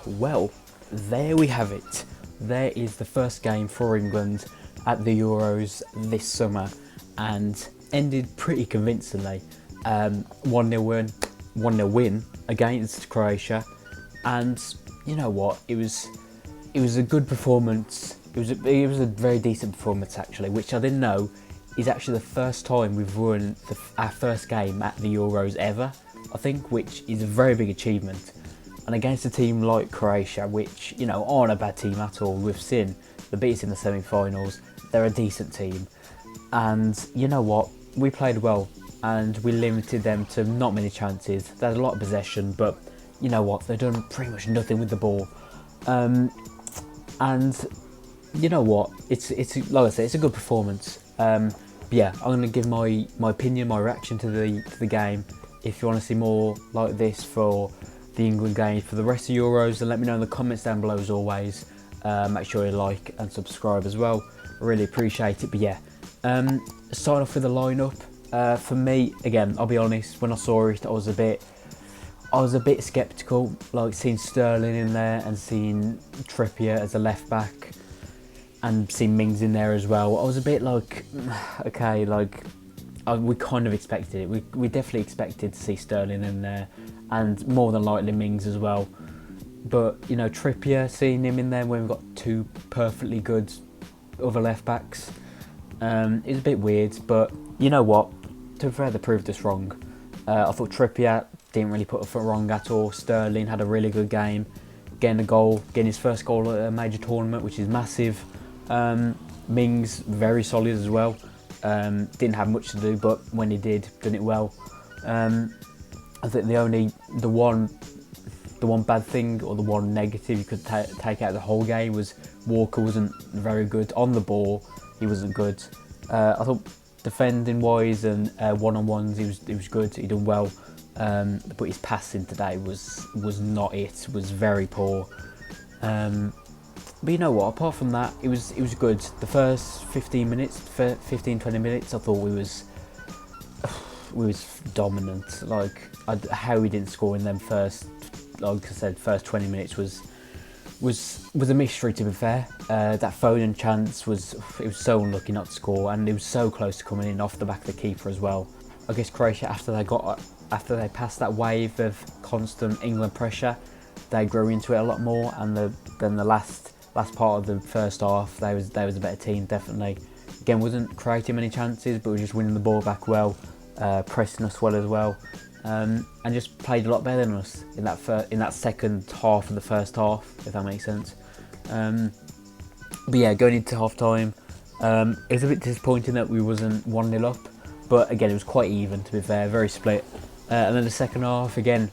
Well, there we have it. There is the first game for England at the Euros this summer, and ended pretty convincingly. 1-0 win against Croatia, and you know what? It was a good performance. It was a very decent performance actually, which I didn't know is actually the first time we've won our first game at the Euros ever, I think, which is a very big achievement. And against a team like Croatia, which, you know, aren't a bad team at all. We've seen the beats in the semi-finals. They're a decent team. And you know what? We played well and we limited them to not many chances. They had a lot of possession, but you know what? They've done pretty much nothing with the ball. And you know what? It's like I said, it's a good performance. But yeah, I'm going to give my opinion, my reaction to the game. If you want to see more like this for the England game for the rest of Euros, then let me know in the comments down below as always. Make sure you like and subscribe as well. I really appreciate it. But yeah, starting off with the lineup. For me, again, I'll be honest, when I saw it, I was a bit sceptical, like seeing Sterling in there and seeing Trippier as a left back and seeing Mings in there as well. I was a bit like, okay, like we kind of expected it. We definitely expected to see Sterling in there, and more than likely Mings as well. But you know, Trippier, seeing him in there when we've got two perfectly good other left backs, is a bit weird. But you know what? To be fair, they proved us wrong. I thought Trippier didn't really put a foot wrong at all. Sterling had a really good game, getting his first goal at a major tournament, which is massive. Mings very solid as well. Didn't have much to do, but when he did, done it well. I think the one bad thing or the one negative you could take out of the whole game was Walker wasn't very good on the ball. He wasn't good. I thought defending wise and one-on-ones he was good. He done well. But his passing today was not it. Was very poor. But you know what? Apart from that, it was good. The first 15 20 minutes, I thought we was dominant. Like how we didn't score in them first, like I said, first 20 minutes was a mystery, to be fair. That Foden chance was so unlucky not to score, and it was so close to coming in off the back of the keeper as well. I guess Croatia, after they passed that wave of constant England pressure, they grew into it a lot more, and then the last part of the first half, they was a better team, definitely. Again, wasn't creating many chances, but was just winning the ball back well, pressing us well as well, and just played a lot better than us in that second half of the first half, if that makes sense. But yeah, going into half time, it was a bit disappointing that we wasn't 1-0 up, but again, it was quite even, to be fair, very split. And then the second half, again,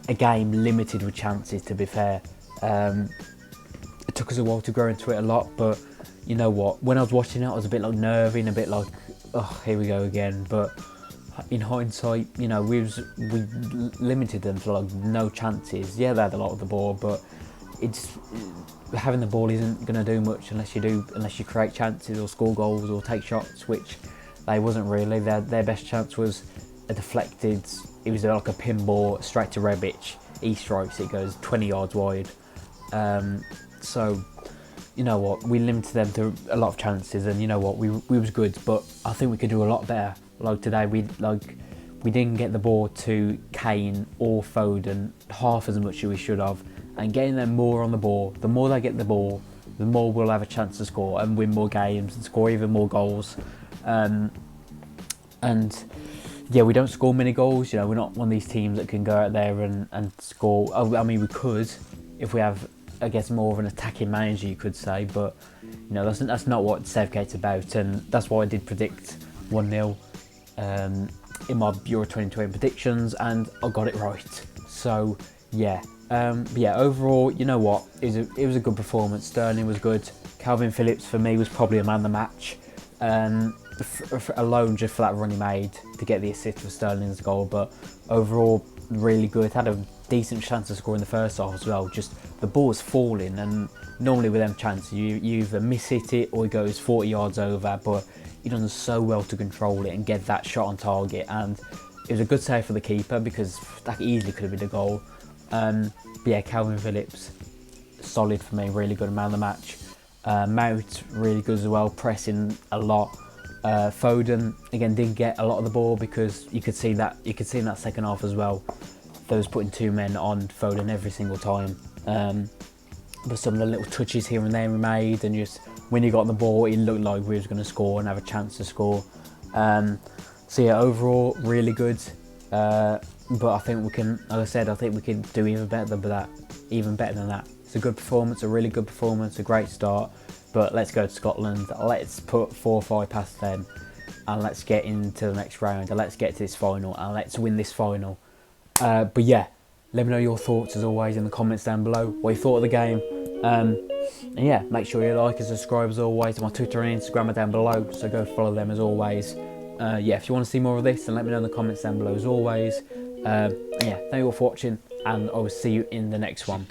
a game limited with chances, to be fair. It took us a while to grow into it a lot, but you know what? When I was watching it, I was a bit like nervy and a bit like, oh, here we go again. But in hindsight, you know, we limited them to like no chances. Yeah, they had a lot of the ball, but having the ball isn't going to do much unless you create chances or score goals or take shots, which they wasn't really. Their best chance was a deflected. It was like a pinball straight to Rebic. He strikes it, goes 20 yards wide. So, you know what, we limited them to a lot of chances, and you know what, we was good, but I think we could do a lot better. Like today, we didn't get the ball to Kane or Foden half as much as we should have, and getting them more on the ball. The more they get the ball, the more we'll have a chance to score and win more games and score even more goals. And yeah, we don't score many goals. You know, we're not one of these teams that can go out there and score. I mean, we could if we have, I guess, more of an attacking manager, you could say, but you know, that's not what Southgate's about, and that's why I did predict 1-0 in my Euro 2020 predictions, and I got it right. So yeah, but yeah, overall, you know what, it was a good performance. Sterling was good. Calvin Phillips for me was probably a man of the match, alone just for that run he made to get the assist for Sterling's goal. But overall, really good. Had a decent chance to score in the first half as well. Just the ball was falling, and normally with them chances you either miss hit it or it goes 40 yards over, but he done so well to control it and get that shot on target, and it was a good save for the keeper because that easily could have been a goal. But yeah, Calvin Phillips, solid for me, really good man of the match. Mount, really good as well, pressing a lot. Foden, again, didn't get a lot of the ball because you could see in that second half as well. They was putting 2 men on Foden every single time. But some of the little touches here and there we made, and just when he got the ball, it looked like we was going to score and have a chance to score. So yeah, overall, really good. But I think we can, like I said, I think we can do even better than that. It's a good performance, a really good performance, a great start. But let's go to Scotland. Let's put 4 or 5 past them, and let's get into the next round. And let's get to this final, and let's win this final. But yeah, let me know your thoughts as always in the comments down below. What you thought of the game. And yeah, make sure you like and subscribe as always. My Twitter and Instagram are down below, so go follow them as always. Yeah, if you want to see more of this, then let me know in the comments down below as always. Yeah, thank you all for watching, and I will see you in the next one.